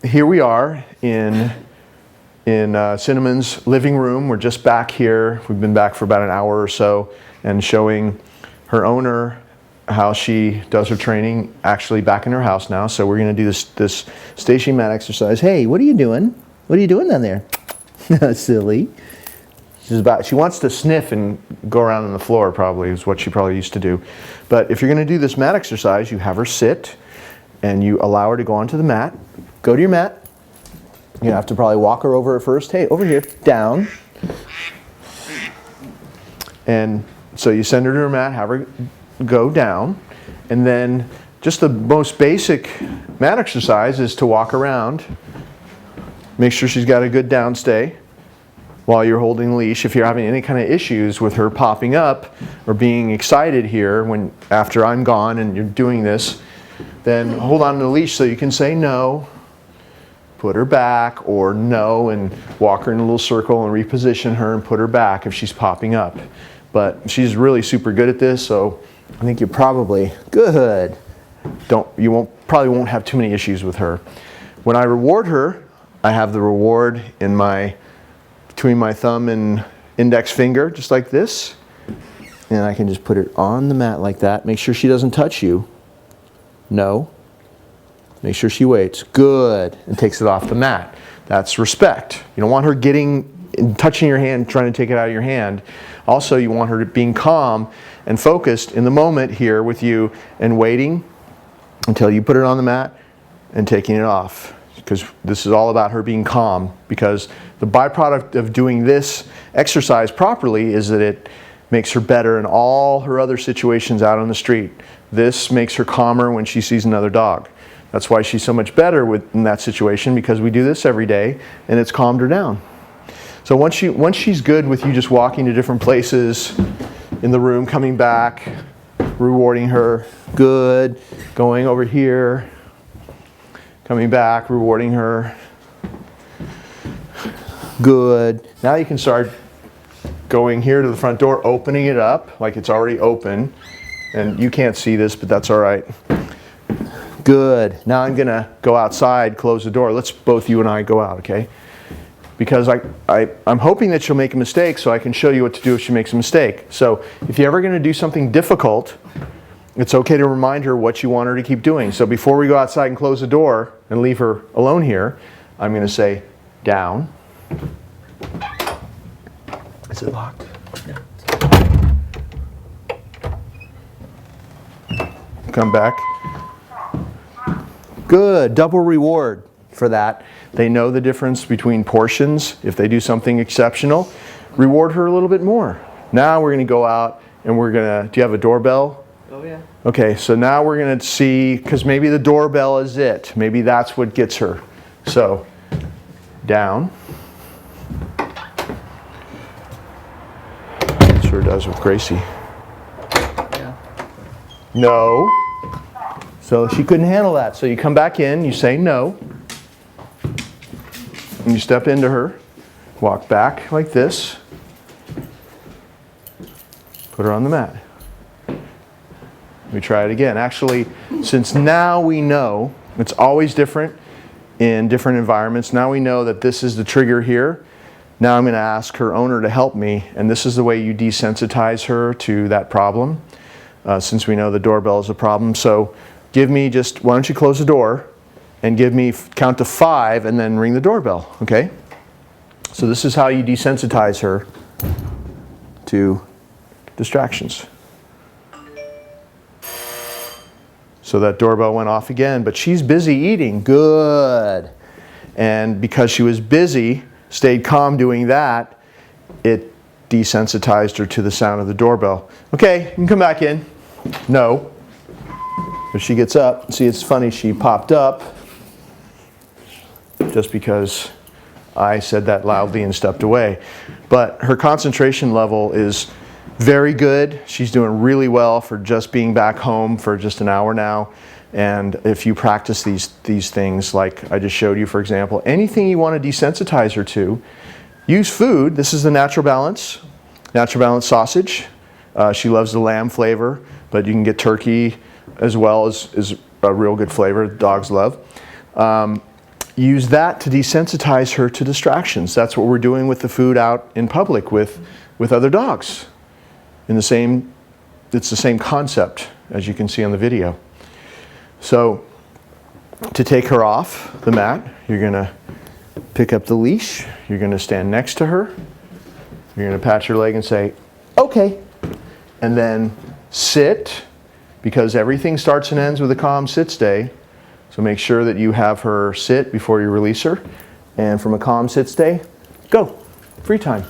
here we are in Cinnamon's living room. We're just back here. We've been back for about an hour or so and showing her owner how she does her training actually back in her house now. So we're going to do this station mat exercise. Hey, what are you doing? What are you doing down there? Silly. She wants to sniff and go around on the floor, probably, is what she probably used to do. But if you're going to do this mat exercise, you have her sit and you allow her to go onto the mat. Go to your mat. You have to probably walk her over at first. Hey, over here, down. And so you send her to her mat, have her go down, and then just the most basic mat exercise is to walk around. Make sure she's got a good down stay while you're holding the leash. If you're having any kind of issues with her popping up or being excited here after I'm gone and you're doing this, then hold on to the leash so you can say no, put her back, or no, and walk her in a little circle and reposition her and put her back if she's popping up. But she's really super good at this, so I think you're probably good. Probably won't have too many issues with her. When I reward her, I have the reward in between my thumb and index finger, just like this. And I can just put it on the mat like that. Make sure she doesn't touch you. No. Make sure she waits. Good. And takes it off the mat. That's respect. You don't want her touching your hand, trying to take it out of your hand. Also, you want her being calm and focused in the moment here with you and waiting until you put it on the mat and taking it off. Because this is all about her being calm. Because the byproduct of doing this exercise properly is that it makes her better in all her other situations out on the street. This makes her calmer when she sees another dog. That's why she's so much better in that situation, because we do this every day and it's calmed her down. So once she's good with you just walking to different places in the room, coming back, rewarding her, good, going over here, coming back, rewarding her, good. Now you can start going here to the front door, opening it up like it's already open. And you can't see this, but that's all right. Good. Now I'm going to go outside, close the door. Let's both you and I go out, okay? Because I'm hoping that she'll make a mistake so I can show you what to do if she makes a mistake. So if you're ever going to do something difficult, it's okay to remind her what you want her to keep doing. So before we go outside and close the door and leave her alone here, I'm going to say, down. Is it locked? Yeah. Come back. Good. Double reward for that. They know the difference between portions. If they do something exceptional, reward her a little bit more. Now we're going to go out and we're going to, do you have a doorbell? Oh yeah. Okay, so now we're going to see, because maybe the doorbell is it. Maybe that's what gets her. So, down. Sure does with Gracie. Yeah. No. So she couldn't handle that. So you come back in, you say no. And you step into her, walk back like this, put her on the mat. We try it again. Actually, since now we know, it's always different in different environments. Now we know that this is the trigger here. Now I'm going to ask her owner to help me, and this is the way you desensitize her to that problem, since we know the doorbell is a problem. So give me why don't you close the door and give me, count to 5 and then ring the doorbell, okay? So this is how you desensitize her to distractions. So that doorbell went off again, but she's busy eating, good. And because she was busy, stayed calm doing that, it desensitized her to the sound of the doorbell. Okay, you can come back in. No. If she gets up, see, it's funny, she popped up just because I said that loudly and stepped away. But her concentration level is very good. She's doing really well for just being back home for just an hour now. And if you practice these things, like I just showed you, for example, anything you want to desensitize her to, use food. This is the Natural Balance sausage. She loves the lamb flavor, but you can get turkey as well as a real good flavor dogs love. use that to desensitize her to distractions. That's what we're doing with the food out in public with other dogs. It's the same concept as you can see on the video. So to take her off the mat, you're going to pick up the leash, you're going to stand next to her, you're going to pat your leg and say, okay, and then sit, because everything starts and ends with a calm sit stay. So make sure that you have her sit before you release her. And from a calm sit stay, go. Free time.